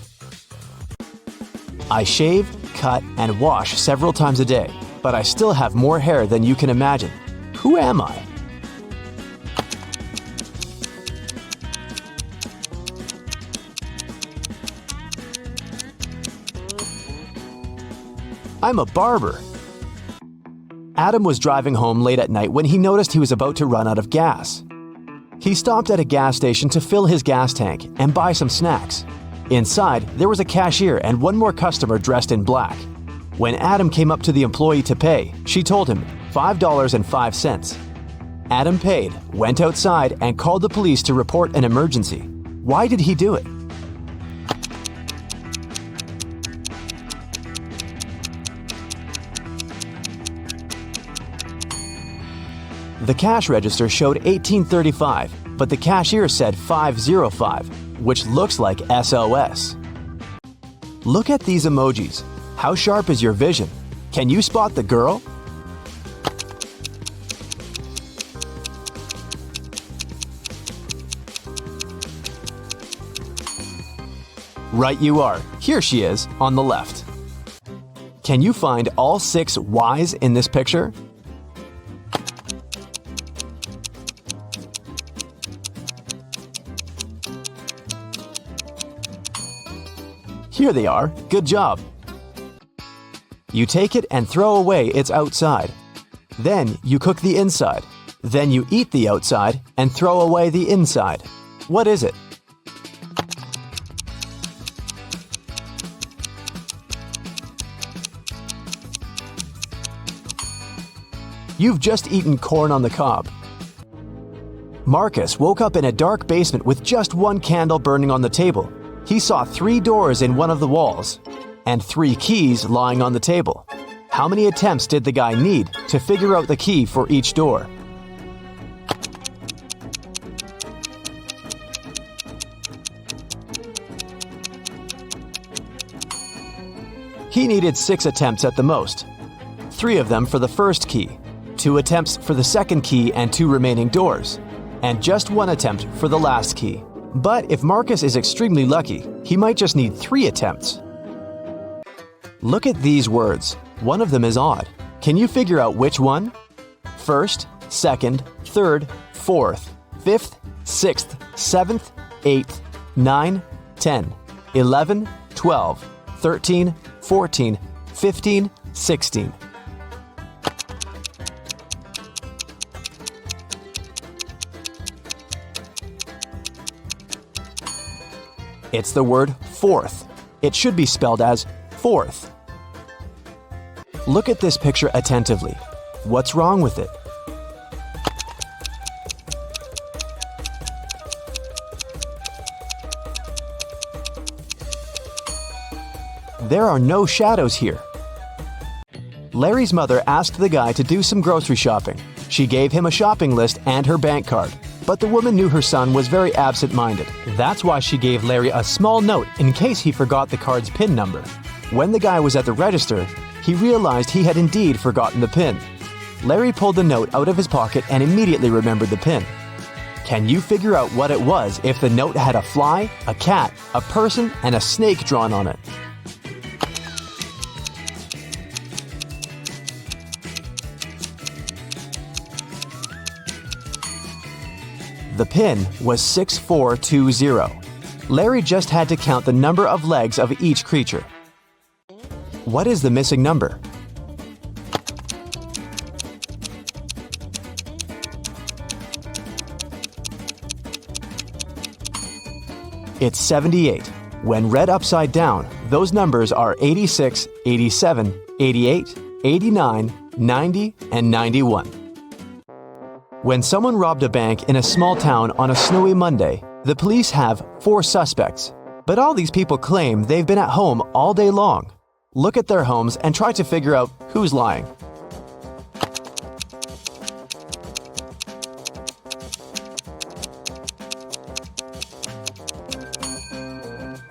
I shave, cut, and wash several times a day, but I still have more hair than you can imagine. Who am I? I'm a barber. Adam was driving home late at night when he noticed he was about to run out of gas. He stopped at a gas station to fill his gas tank and buy some snacks. Inside, there was a cashier and one more customer dressed in black. When Adam came up to the employee to pay, she told him $5.05. Adam paid, went outside, and called the police to report an emergency. Why did he do it? The cash register showed $18.35, but the cashier said $5.05, which looks like SOS. Look at these emojis. How sharp is your vision? Can you spot the girl? Right you are. Here she is, on the left. Can you find all 6 Ys in this picture? Here they are. Good job. You take it and throw away its outside. Then you cook the inside. Then you eat the outside and throw away the inside. What is it? You've just eaten corn on the cob. Marcus woke up in a dark basement with just one candle burning on the table. He saw 3 doors in one of the walls and 3 keys lying on the table. How many attempts did the guy need to figure out the key for each door? He needed 6 attempts at the most. 3 of them for the first key, 2 attempts for the second key and 2 remaining doors, and just 1 attempt for the last key. But if Marcus is extremely lucky, he might just need 3 attempts. Look at these words. One of them is odd. Can you figure out which one? First, second, third, fourth, fifth, sixth, seventh, 8th, 9, 10, 11, 12, 13, 14, 15, 16. It's the word fourth. It should be spelled as fourth. Look at this picture attentively. What's wrong with it? There are no shadows here. Larry's mother asked the guy to do some grocery shopping. She gave him a shopping list and her bank card. But the woman knew her son was very absent-minded. That's why she gave Larry a small note in case he forgot the card's PIN number. When the guy was at the register, he realized he had indeed forgotten the PIN. Larry pulled the note out of his pocket and immediately remembered the PIN. Can you figure out what it was if the note had a fly, a cat, a person, and a snake drawn on it? The PIN was 6420. Larry just had to count the number of legs of each creature. What is the missing number? It's 78. When read upside down, those numbers are 86, 87, 88, 89, 90, and 91. When someone robbed a bank in a small town on a snowy Monday, the police have 4 suspects. But all these people claim they've been at home all day long. Look at their homes and try to figure out who's lying.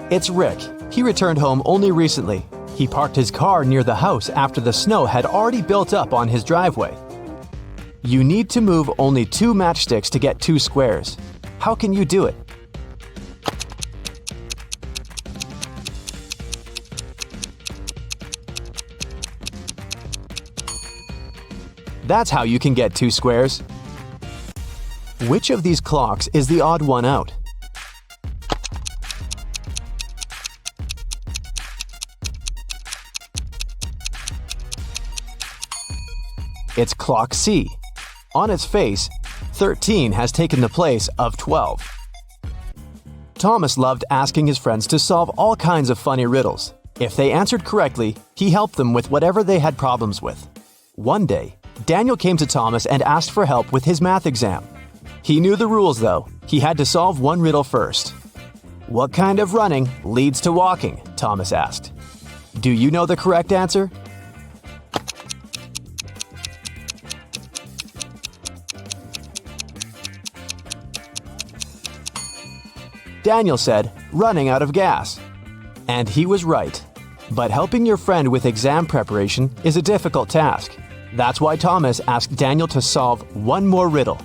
It's Rick. He returned home only recently. He parked his car near the house after the snow had already built up on his driveway. You need to move only 2 matchsticks to get 2 squares. How can you do it? That's how you can get 2 squares. Which of these clocks is the odd one out? It's clock C. On its face, 13 has taken the place of 12. Thomas loved asking his friends to solve all kinds of funny riddles. If they answered correctly, he helped them with whatever they had problems with. One day, Daniel came to Thomas and asked for help with his math exam. He knew the rules though. He had to solve one riddle first. "What kind of running leads to walking?" Thomas asked. Do you know the correct answer? Daniel said, "Running out of gas." And he was right. But helping your friend with exam preparation is a difficult task. That's why Thomas asked Daniel to solve one more riddle.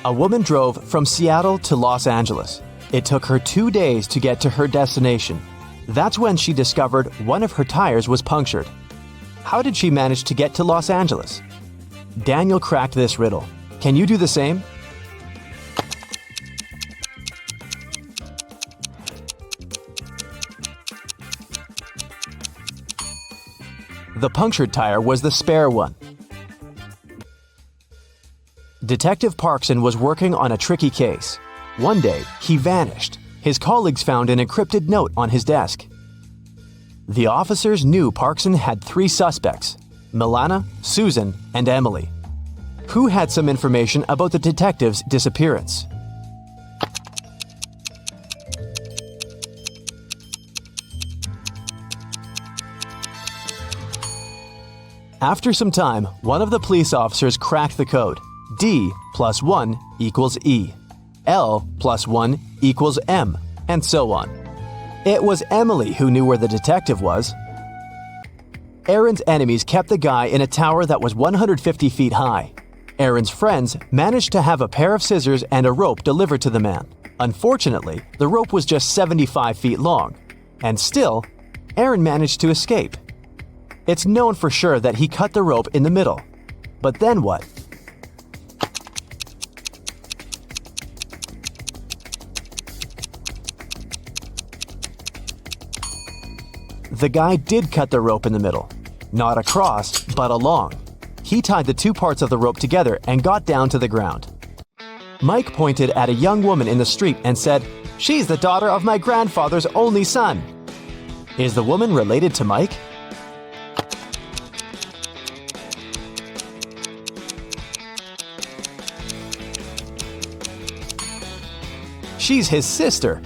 A woman drove from Seattle to Los Angeles. It took her 2 days to get to her destination. That's when she discovered one of her tires was punctured. How did she manage to get to Los Angeles? Daniel cracked this riddle. Can you do the same? The punctured tire was the spare one. Detective Parkson was working on a tricky case. One day, he vanished. His colleagues found an encrypted note on his desk. The officers knew Parkson had 3 suspects: Milana, Susan, and Emily. Who had some information about the detective's disappearance? After some time, one of the police officers cracked the code. D plus 1 equals E. L plus 1 equals M, and so on. It was Emily who knew where the detective was. Aaron's enemies kept the guy in a tower that was 150 feet high. Aaron's friends managed to have a pair of scissors and a rope delivered to the man. Unfortunately, the rope was just 75 feet long, and still, Aaron managed to escape. It's known for sure that he cut the rope in the middle. But then what? The guy did cut the rope in the middle. Not across, but along. He tied the two parts of the rope together and got down to the ground. Mike pointed at a young woman in the street and said, "She's the daughter of my grandfather's only son." Is the woman related to Mike? She's his sister.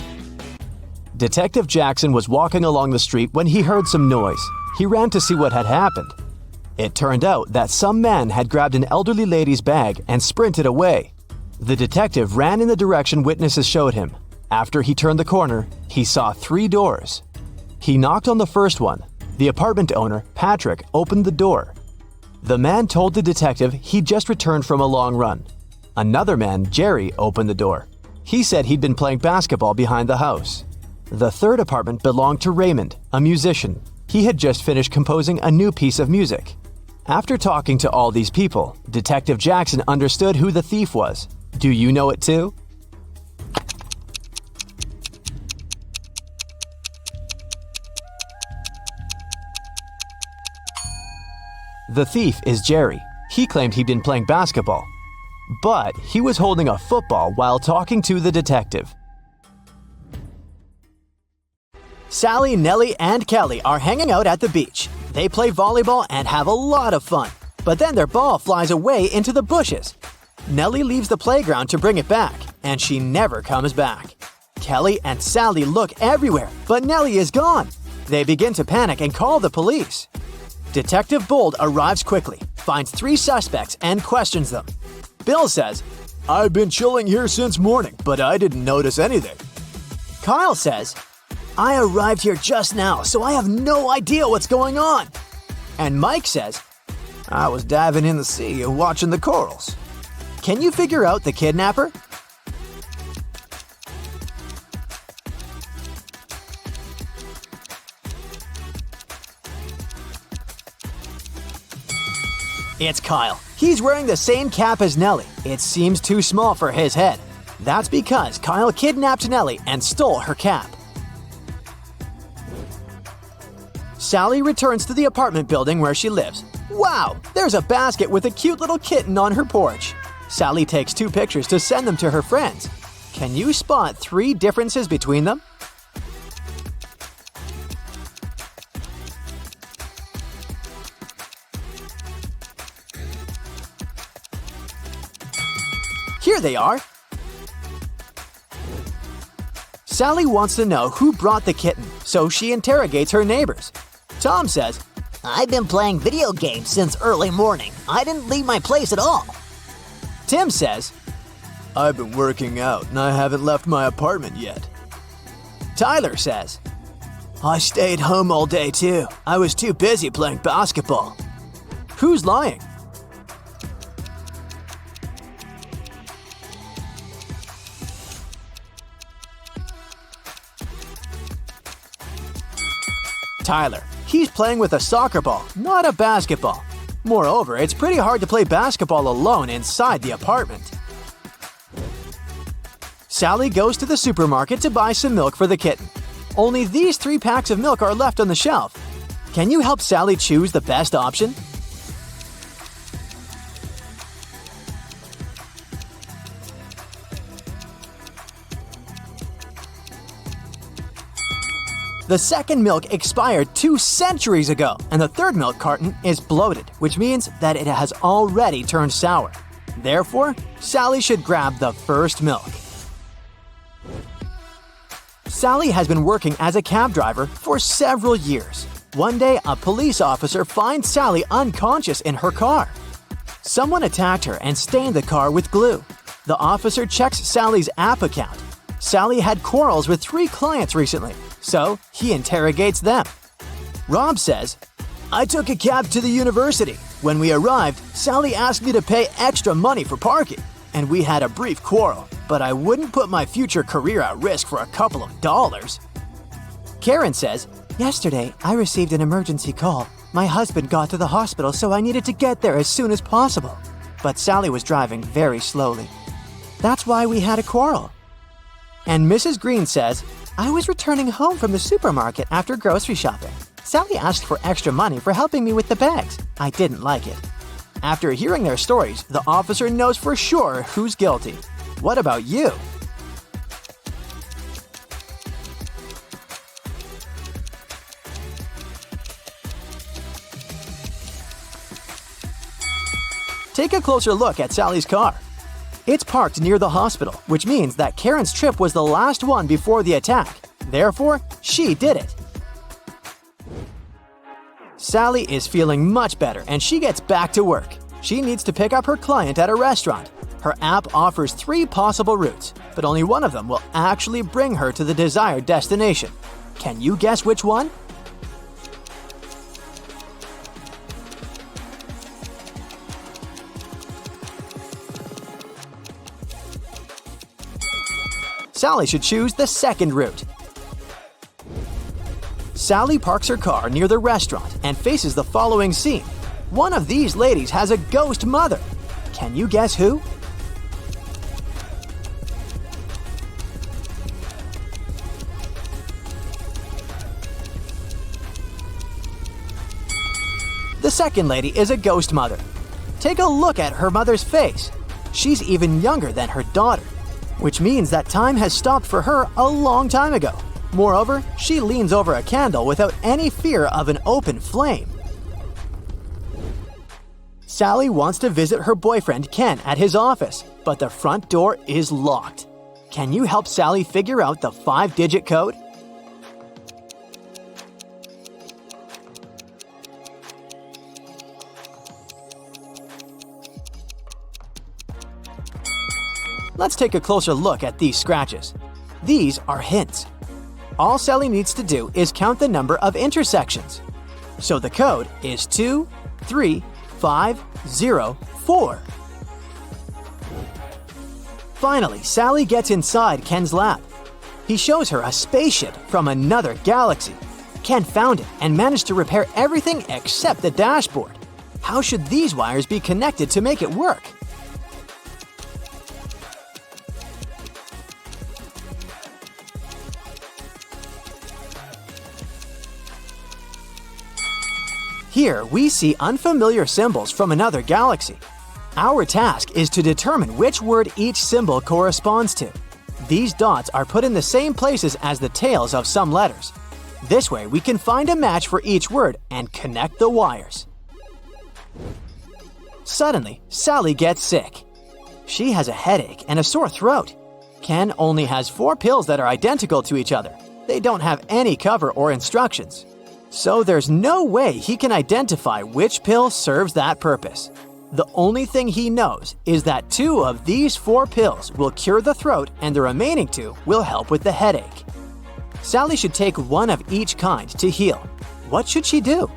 Detective Jackson was walking along the street when he heard some noise. He ran to see what had happened. It turned out that some man had grabbed an elderly lady's bag and sprinted away. The detective ran in the direction witnesses showed him. After he turned the corner, he saw 3 doors. He knocked on the first one. The apartment owner, Patrick, opened the door. The man told the detective he'd just returned from a long run. Another man, Jerry, opened the door. He said he'd been playing basketball behind the house. The third apartment belonged to Raymond, a musician. He had just finished composing a new piece of music. After talking to all these people, Detective Jackson understood who the thief was. Do you know it too? The thief is Jerry. He claimed he'd been playing basketball, but he was holding a football while talking to the detective. Sally, Nellie, and Kelly are hanging out at the beach. They play volleyball and have a lot of fun, but then their ball flies away into the bushes. Nellie leaves the playground to bring it back, and she never comes back. Kelly and Sally look everywhere, but Nellie is gone. They begin to panic and call the police. Detective Bold arrives quickly, finds 3 suspects, and questions them. Bill says, "I've been chilling here since morning, but I didn't notice anything." Kyle says, "I arrived here just now, so I have no idea what's going on." And Mike says, "I was diving in the sea and watching the corals." Can you figure out the kidnapper? It's Kyle. He's wearing the same cap as Nellie. It seems too small for his head. That's because Kyle kidnapped Nellie and stole her cap. Sally returns to the apartment building where she lives. Wow, there's a basket with a cute little kitten on her porch. Sally takes 2 pictures to send them to her friends. Can you spot 3 differences between them? Here they are. Sally wants to know who brought the kitten, so she interrogates her neighbors. Tom says, "I've been playing video games since early morning. I didn't leave my place at all." Tim says, "I've been working out and I haven't left my apartment yet." Tyler says, "I stayed home all day too. I was too busy playing basketball." Who's lying? Tyler. He's playing with a soccer ball, not a basketball. Moreover, it's pretty hard to play basketball alone inside the apartment. Sally goes to the supermarket to buy some milk for the kitten. Only these 3 packs of milk are left on the shelf. Can you help Sally choose the best option? The second milk expired 2 centuries ago, and the third milk carton is bloated, which means that it has already turned sour. Therefore, Sally should grab the first milk. Sally has been working as a cab driver for several years. One day, a police officer finds Sally unconscious in her car. Someone attacked her and stained the car with glue. The officer checks Sally's app account. Sally had quarrels with 3 clients recently, so he interrogates them. Rob says, "I took a cab to the university. When we arrived, Sally asked me to pay extra money for parking, and we had a brief quarrel, but I wouldn't put my future career at risk for a couple of dollars. Karen says, "Yesterday, I received an emergency call. My husband got to the hospital, so I needed to get there as soon as possible. But Sally was driving very slowly. That's why we had a quarrel." And Mrs. Green says, "I was returning home from the supermarket after grocery shopping. Sally asked for extra money for helping me with the bags. I didn't like it." After hearing their stories, the officer knows for sure who's guilty. What about you? Take a closer look at Sally's car. It's parked near the hospital, which means that Karen's trip was the last one before the attack. Therefore, she did it. Sally is feeling much better and she gets back to work. She needs to pick up her client at a restaurant. Her app offers 3 possible routes, but only one of them will actually bring her to the desired destination. Can you guess which one? Sally should choose the second route. Sally parks her car near the restaurant and faces the following scene. One of these ladies has a ghost mother. Can you guess who? The second lady is a ghost mother. Take a look at her mother's face. She's even younger than her daughter, which means that time has stopped for her a long time ago. Moreover, she leans over a candle without any fear of an open flame. Sally wants to visit her boyfriend Ken at his office, but the front door is locked. Can you help Sally figure out the 5-digit code? Let's take a closer look at these scratches. These are hints. All Sally needs to do is count the number of intersections. So the code is 23504. Finally, Sally gets inside Ken's lab. He shows her a spaceship from another galaxy. Ken found it and managed to repair everything except the dashboard. How should these wires be connected to make it work? Here, we see unfamiliar symbols from another galaxy. Our task is to determine which word each symbol corresponds to. These dots are put in the same places as the tails of some letters. This way, we can find a match for each word and connect the wires. Suddenly, Sally gets sick. She has a headache and a sore throat. Ken only has 4 pills that are identical to each other. They don't have any cover or instructions. So there's no way he can identify which pill serves that purpose. The only thing he knows is that 2 of these 4 pills will cure the throat and the remaining 2 will help with the headache. Sally should take 1 of each kind to heal. What should she do?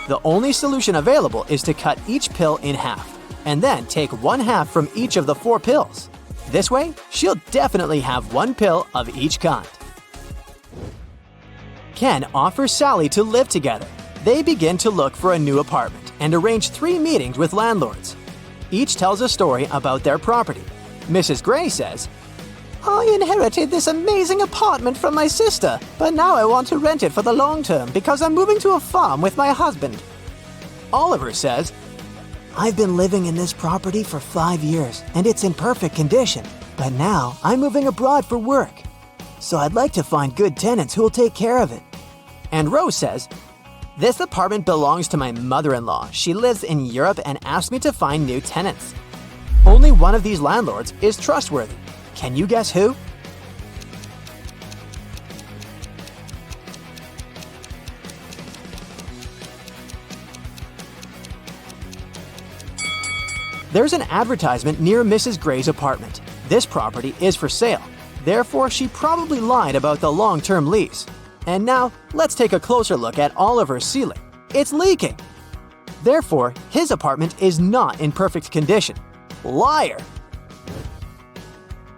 The only solution available is to cut each pill in half, and then take 1/2 from each of the 4 pills. This way, she'll definitely have 1 pill of each kind. Ken offers Sally to live together. They begin to look for a new apartment and arrange 3 meetings with landlords. Each tells a story about their property. Mrs. Gray says, "I inherited this amazing apartment from my sister, but now I want to rent it for the long term because I'm moving to a farm with my husband." Oliver says, "I've been living in this property for 5 years and it's in perfect condition, but now I'm moving abroad for work. So I'd like to find good tenants who will take care of it." And Rose says, "This apartment belongs to my mother-in-law. She lives in Europe and asked me to find new tenants. Only one of these landlords is trustworthy. Can you guess who?" There's an advertisement near Mrs. Gray's apartment. This property is for sale, therefore she probably lied about the long-term lease. And now, let's take a closer look at Oliver's ceiling. It's leaking! Therefore, his apartment is not in perfect condition. Liar!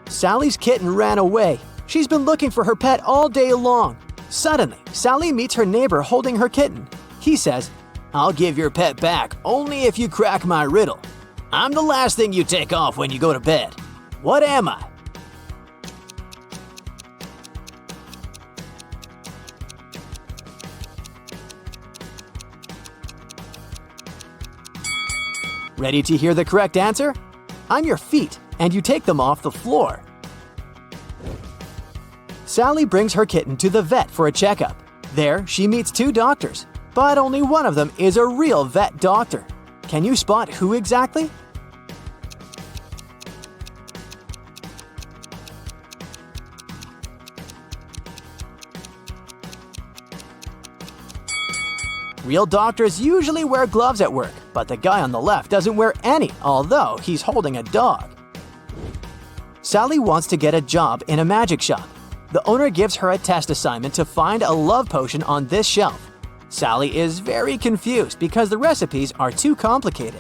Sally's kitten ran away. She's been looking for her pet all day long. Suddenly, Sally meets her neighbor holding her kitten. He says, "I'll give your pet back only if you crack my riddle. I'm the last thing you take off when you go to bed. What am I?" Ready to hear the correct answer? I'm your feet, and you take them off the floor. Sally brings her kitten to the vet for a checkup. There, she meets 2 doctors, but only one of them is a real vet doctor. Can you spot who exactly? Real doctors usually wear gloves at work, but the guy on the left doesn't wear any, although he's holding a dog. Sally wants to get a job in a magic shop. The owner gives her a test assignment to find a love potion on this shelf. Sally is very confused because the recipes are too complicated.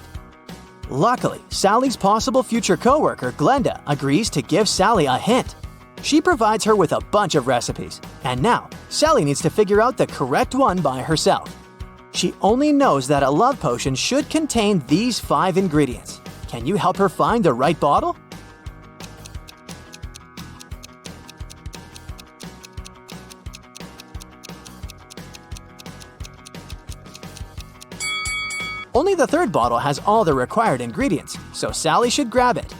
Luckily, Sally's possible future coworker, Glenda, agrees to give Sally a hint. She provides her with a bunch of recipes, and now Sally needs to figure out the correct one by herself. She only knows that a love potion should contain these 5 ingredients. Can you help her find the right bottle? Only the 3rd bottle has all the required ingredients, so Sally should grab it.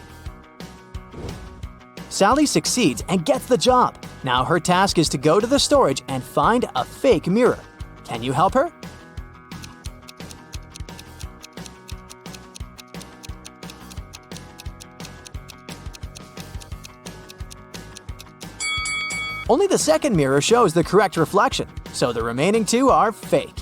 Sally succeeds and gets the job. Now her task is to go to the storage and find a fake mirror. Can you help her? Only the 2nd mirror shows the correct reflection, so the remaining 2 are fake.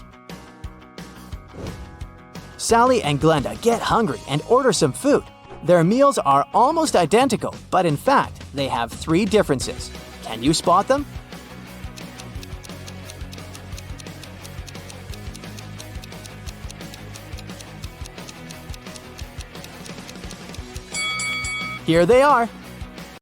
Sally and Glenda get hungry and order some food. Their meals are almost identical, but in fact, they have 3 differences. Can you spot them? Here they are.